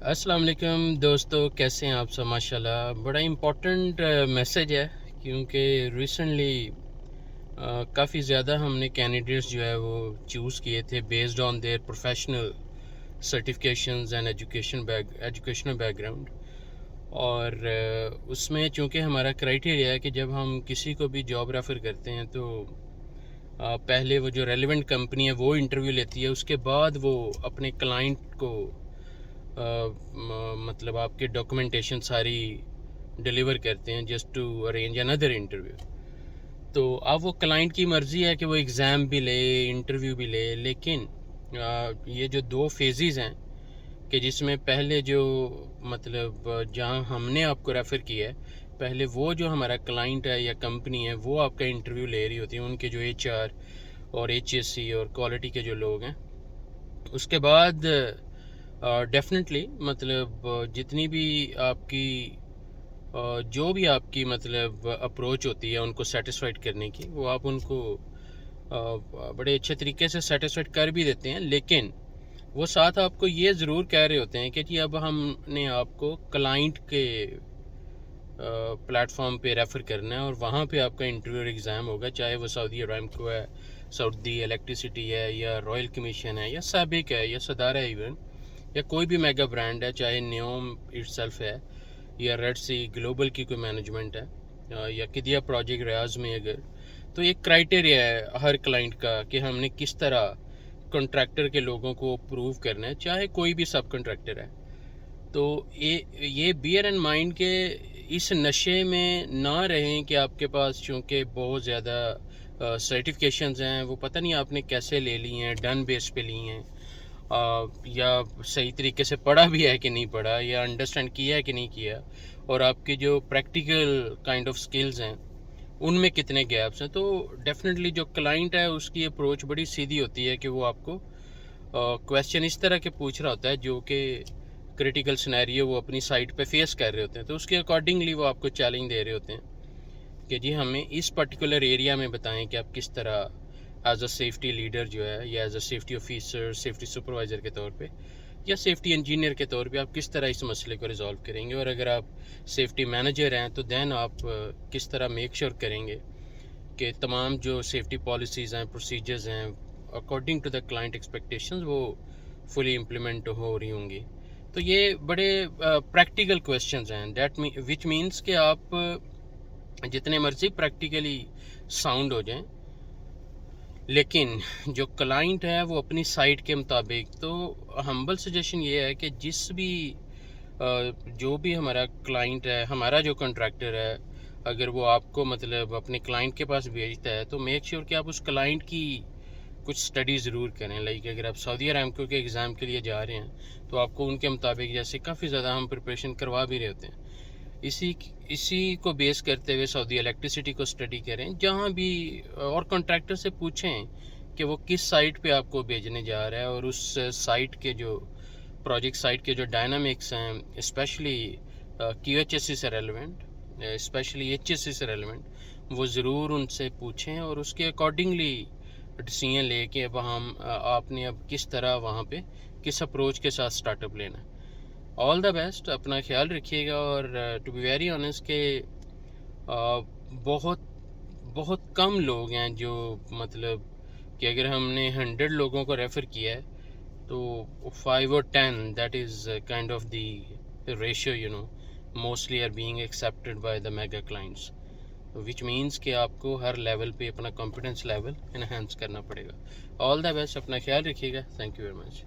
السلام علیکم دوستو، کیسے ہیں آپ سب؟ ماشاءاللہ بڑا امپورٹنٹ میسیج ہے، کیونکہ ریسنٹلی کافی زیادہ ہم نے کینڈیڈیٹس جو ہے وہ چوز کیے تھے based on their professional certifications and educational background. اور اس میں چونکہ ہمارا کرائٹیریا ہے کہ جب ہم کسی کو بھی جاب ریفر کرتے ہیں تو پہلے وہ جو ریلیونٹ کمپنی ہے وہ انٹرویو لیتی ہے، اس کے بعد وہ اپنے کلائنٹ کو مطلب آپ کے ڈاکومنٹیشن ساری ڈیلیور کرتے ہیں جسٹ ٹو ارینج اندر انٹرویو. تو اب وہ کلائنٹ کی مرضی ہے کہ وہ ایگزام بھی لے، انٹرویو بھی لے، لیکن یہ جو 2 فیزز ہیں کہ جس میں پہلے جو مطلب جہاں ہم نے آپ کو ریفر کیا ہے، پہلے وہ جو ہمارا کلائنٹ ہے یا کمپنی ہے وہ آپ کا انٹرویو لے رہی ہوتی ہے، ان کے جو HR اور HSC اور کوالٹی کے جو لوگ ہیں. اس کے بعد ڈیفینیٹلی مطلب جتنی بھی آپ کی جو بھی آپ کی مطلب اپروچ ہوتی ہے ان کو سیٹسفائڈ کرنے کی، وہ آپ ان کو بڑے اچھے طریقے سے سیٹسفائڈ کر بھی دیتے ہیں، لیکن وہ ساتھ آپ کو یہ ضرور کہہ رہے ہوتے ہیں کہ جی اب ہم نے آپ کو کلائنٹ کے پلیٹ فارم پہ ریفر کرنا ہے اور وہاں پہ آپ کا انٹرویو اور ایگزام ہوگا، چاہے وہ سعودی ارامکو ہے، سعودی الیکٹریسٹی ہے، یا رائل کمیشن ہے، یا سابق ہے، یا صدارہ ایون، یا کوئی بھی میگا برانڈ ہے، چاہے نیوم اٹ سیلف ہے، یا ریڈ سی گلوبل کی کوئی مینجمنٹ ہے، یا قدیہ پروجیکٹ ریاض میں. اگر تو ایک کرائٹیریا ہے ہر کلائنٹ کا کہ ہم نے کس طرح کنٹریکٹر کے لوگوں کو اپروو کرنا ہے، چاہے کوئی بھی سب کنٹریکٹر ہے. تو یہ بیئر اینڈ مائنڈ کہ اس نشے میں نہ رہیں کہ آپ کے پاس چونکہ بہت زیادہ سرٹیفکیشنز ہیں، وہ پتہ نہیں آپ نے کیسے لے لی ہیں، ڈن بیس پہ لی ہیں، یا صحیح طریقے سے پڑھا بھی ہے کہ نہیں پڑھا، یا انڈرسٹینڈ کیا ہے کہ نہیں کیا، اور آپ کی جو پریکٹیکل کائنڈ آف سکلز ہیں ان میں کتنے گیپس ہیں. تو ڈیفینیٹلی جو کلائنٹ ہے اس کی اپروچ بڑی سیدھی ہوتی ہے کہ وہ آپ کو کویسچن اس طرح کے پوچھ رہا ہوتا ہے جو کہ کریٹیکل سنیریو وہ اپنی سائٹ پہ فیس کر رہے ہوتے ہیں. تو اس کے اکارڈنگلی وہ آپ کو چیلنج دے رہے ہوتے ہیں کہ جی ہمیں اس پرٹیکولر ایریا میں بتائیں کہ آپ کس طرح ایز اے سیفٹی لیڈر جو ہے، یا as a safety officer, safety supervisor کے طور پہ، یا سیفٹی انجینئر کے طور پہ آپ کس طرح اس مسئلے کو ریزالو کریں گے. اور اگر آپ سیفٹی مینیجر ہیں تو دین آپ کس طرح میک شیور کریں گے کہ تمام جو سیفٹی پالیسیز ہیں، پروسیجرز ہیں، according to the client expectations وہ فلی امپلیمنٹ ہو رہی ہوں گی. تو یہ بڑے پریکٹیکل کویسچنز ہیں، دیٹ وچ مینس کہ آپ جتنے مرضی پریکٹیکلی ساؤنڈ ہو جائیں، لیکن جو کلائنٹ ہے وہ اپنی سائٹ کے مطابق. تو ہمبل سجیشن یہ ہے کہ جس بھی جو بھی ہمارا کلائنٹ ہے، ہمارا جو کنٹریکٹر ہے، اگر وہ آپ کو مطلب اپنے کلائنٹ کے پاس بھیجتا ہے تو میک شیور کہ آپ اس کلائنٹ کی کچھ اسٹڈی ضرور کریں. لائک اگر آپ سعودی ارامکو کے ایگزام کے لیے جا رہے ہیں تو آپ کو ان کے مطابق جیسے کافی زیادہ ہم پریپریشن کروا بھی رہے ہوتے ہیں، اسی کو بیس کرتے ہوئے سعودی الیکٹریسٹی کو اسٹڈی کریں جہاں بھی، اور کنٹریکٹر سے پوچھیں کہ وہ کس سائٹ پہ آپ کو بھیجنے جا رہا ہے، اور اس سائٹ کے جو پروجیکٹ سائٹ کے جو ڈائنامکس ہیں، اسپیشلی QHSE سے ریلیونٹ، اسپیشلی HSC سے ریلیونٹ، وہ ضرور ان سے پوچھیں اور اس کے اکارڈنگلی ڈیسیژن لے کے اب آپ نے اب کس طرح وہاں پہ کس اپروچ کے ساتھ اسٹارٹ اپ لینا. آل دا بیسٹ، اپنا خیال رکھیے گا. اور ٹو بی ویری آنیسٹ کہ بہت بہت کم لوگ ہیں جو مطلب کہ اگر ہم نے 100 لوگوں کو ریفر کیا ہے تو 5 اور 10 that is kind of the ratio mostly are being accepted by the mega clients, which means کہ آپ کو ہر لیول پہ اپنا کمپیٹنس لیول انہینس کرنا پڑے گا. آل دا بیسٹ، اپنا خیال رکھیے گا. Thank you very much.